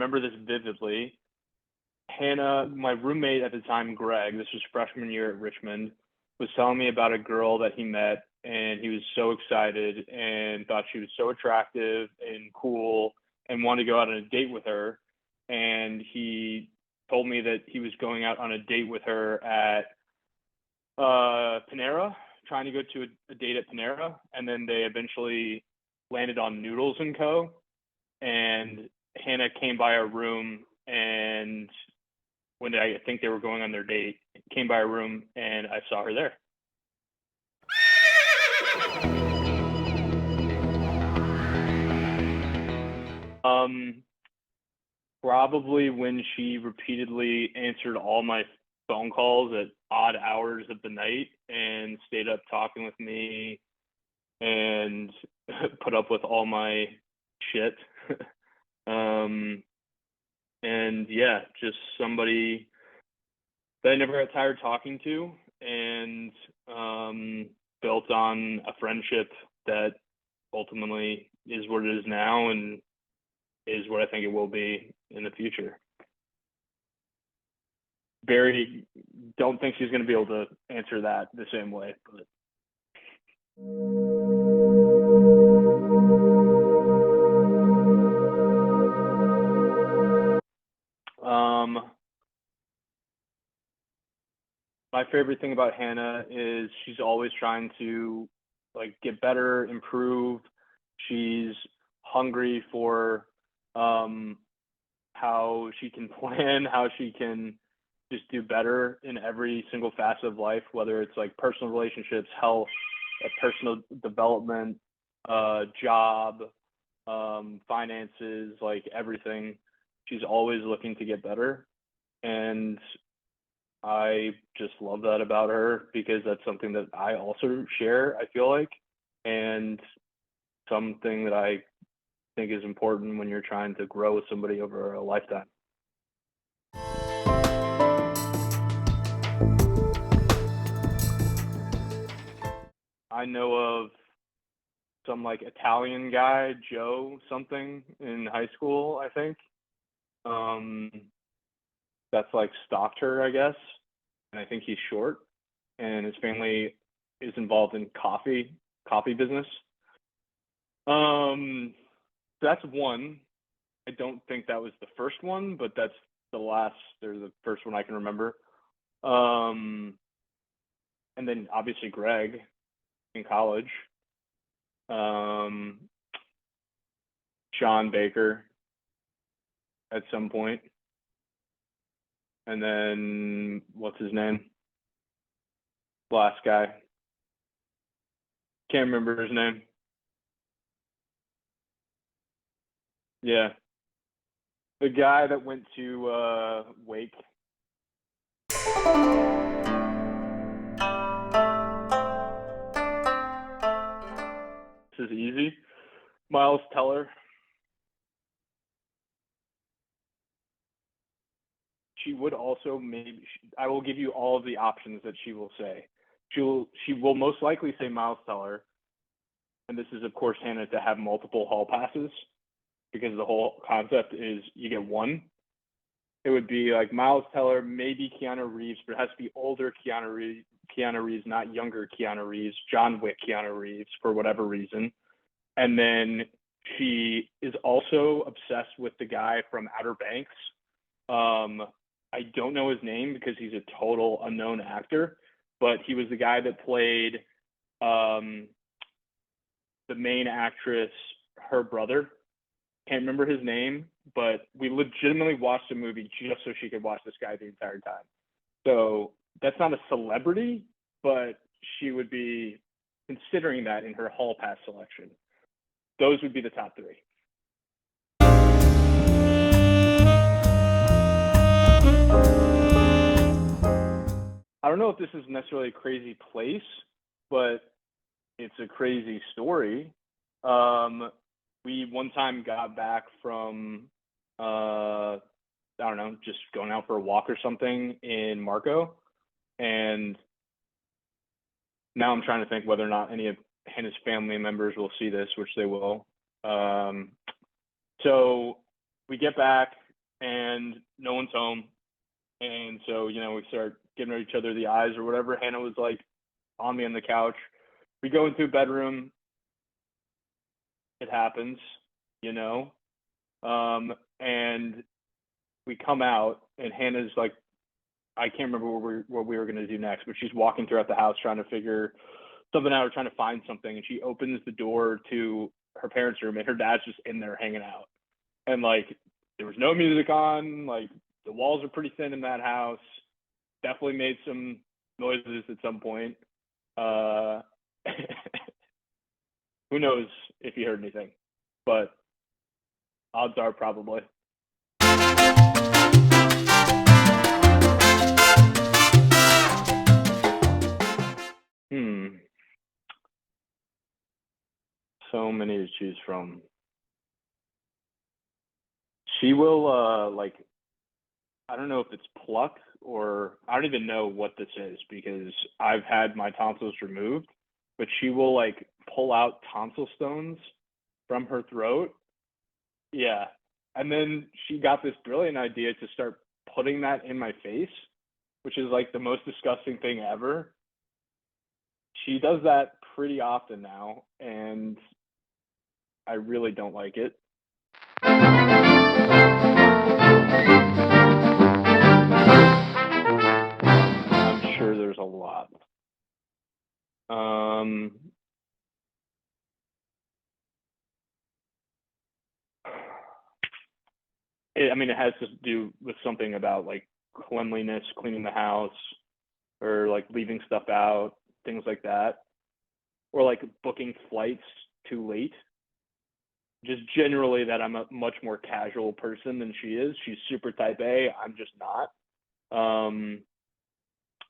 remember this vividly. Hannah, my roommate at the time, Greg, this was freshman year at Richmond, was telling me about a girl that he met, and he was so excited and thought she was so attractive and cool and wanted to go out on a date with her. And he told me that he was going out on a date with her at Panera, trying to go to a date at Panera, and then they eventually landed on Noodles and Co. And Hannah came by our room, and when I think they were going on their date, came by our room, and I saw her there. Probably when she repeatedly answered all my phone calls at odd hours of the night and stayed up talking with me and put up with all my shit. And yeah, just somebody that I never got tired talking to, and built on a friendship that ultimately is what it is now and is what I think it will be in the future. Barry, don't think she's going to be able to answer that the same way, but my favorite thing about Hannah is she's always trying to like get better, improve. She's hungry for how she can plan, how she can just do better in every single facet of life, whether it's like personal relationships, health, personal development, job, finances, like everything. She's always looking to get better. And I just love that about her because that's something that I also share, I feel like, and something that I think is important when you're trying to grow with somebody over a lifetime. I know of some like Italian guy, Joe something, in high school, I think. That's like stalked her, I guess. And I think he's short, and his family is involved in coffee business. That's one. I don't think that was the first one, but that's the first one I can remember. And then obviously Greg in college. Sean Baker at some point. And then what's his name? Last guy. Can't remember his name. Yeah. The guy that went to Wake. This is easy. Miles Teller. She would also I will give you all of the options that she will say. She will most likely say Miles Teller. And this is, of course, Hannah, to have multiple hall passes, because the whole concept is you get one. It would be like Miles Teller, maybe Keanu Reeves, but it has to be older Keanu Reeves, not younger Keanu Reeves, John Wick Keanu Reeves, for whatever reason. And then she is also obsessed with the guy from Outer Banks. I don't know his name because he's a total unknown actor, but he was the guy that played the main actress, her brother. Can't remember his name, but we legitimately watched a movie just so she could watch this guy the entire time. So that's not a celebrity, but she would be considering that in her hall pass selection. Those would be the top three. I don't know if this is necessarily a crazy place, but it's a crazy story. We one time got back from, I don't know, just going out for a walk or something in Marco. And now I'm trying to think whether or not any of Hannah's family members will see this, which they will. So we get back, and no one's home. And so, we start giving each other the eyes or whatever. Hannah was like on me on the couch. We go into a bedroom. It happens, you know. And we come out, and Hannah's like, I can't remember what we were going to do next, but she's walking throughout the house trying to figure something out or trying to find something. And she opens the door to her parents' room, and her dad's just in there hanging out. And like, there was no music on. Like, the walls are pretty thin in that house. Definitely made some noises at some point. Who knows if he heard anything, but odds are probably. So many to choose from. She will like, I don't know if it's plucked, or I don't even know what this is because I've had my tonsils removed, but she will like pull out tonsil stones from her throat. Yeah. And then she got this brilliant idea to start putting that in my face, which is like the most disgusting thing ever. She does that pretty often now, and I really don't like it. I'm sure there's a lot. It has to do with something about like cleanliness, cleaning the house, or like leaving stuff out, things like that, or like booking flights too late. Just generally that I'm a much more casual person than she is. She's super type A. I'm just not.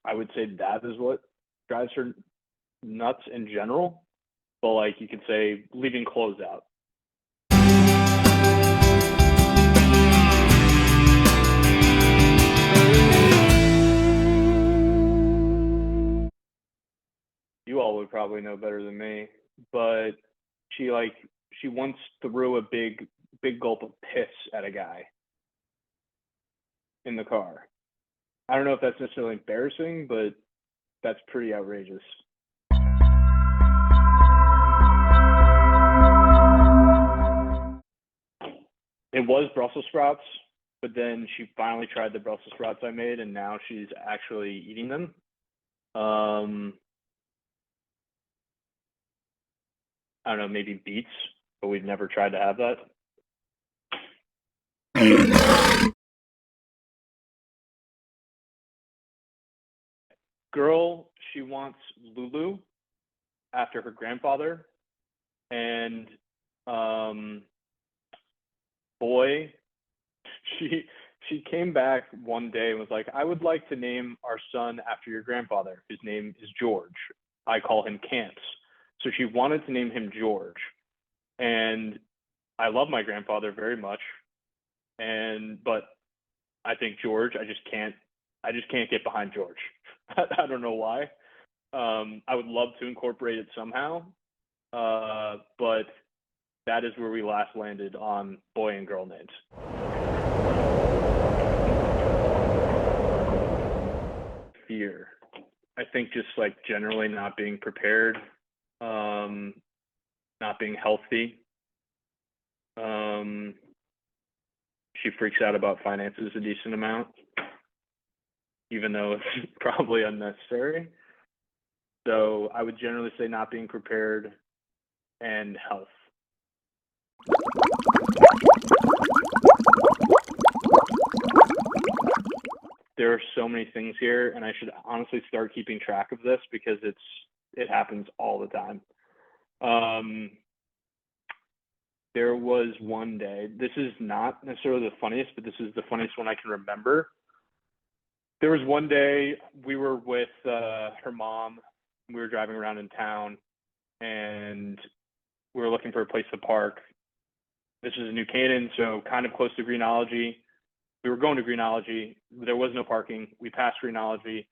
I would say that is what drives her nuts in general. But like, you could say leaving clothes out. You all would probably know better than me, but she once threw a big gulp of piss at a guy in the car. I don't know if that's necessarily embarrassing, but that's pretty outrageous. It was Brussels sprouts, but then she finally tried the Brussels sprouts I made, and now she's actually eating them. I don't know, maybe beets, but we've never tried to have that. Girl, she wants Lulu after her grandfather, and boy, she came back one day and was like, I would like to name our son after your grandfather. His name is George. I call him Camps. So she wanted to name him George. And I love my grandfather very much. But I think George, I just can't get behind George. I don't know why. I would love to incorporate it somehow. But that is where we last landed on boy and girl names. Fear. I think just like generally not being prepared, not being healthy. She freaks out about finances a decent amount, even though it's probably unnecessary. So I would generally say not being prepared and health. There are so many things here, and I should honestly start keeping track of this because it happens all the time. There was one day, this is not necessarily the funniest, but this is the funniest one I can remember. There was one day we were with her mom. We were driving around in town, and we were looking for a place to park. This was in New Canaan, so kind of close to Greenology. We were going to Greenology. There was no parking. We passed Greenology.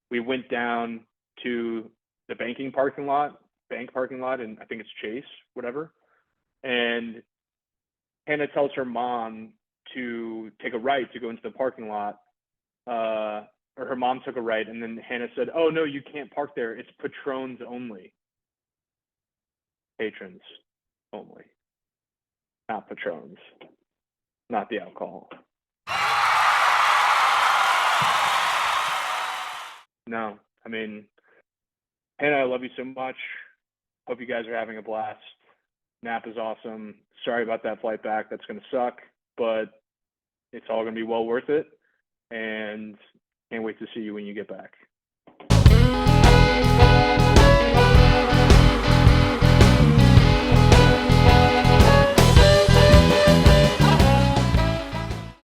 We went down to the bank parking lot, and I think it's Chase, whatever. And Hannah tells her mom to take a right to go into the parking lot. Or her mom took a right, and then Hannah said, "Oh no, you can't park there. It's patrons only, patrons only, not patrons, not the alcohol." No, I mean, Hannah, I love you so much. Hope you guys are having a blast. Nap is awesome. Sorry about that flight back. That's going to suck, but it's all going to be well worth it. And can't wait to see you when you get back.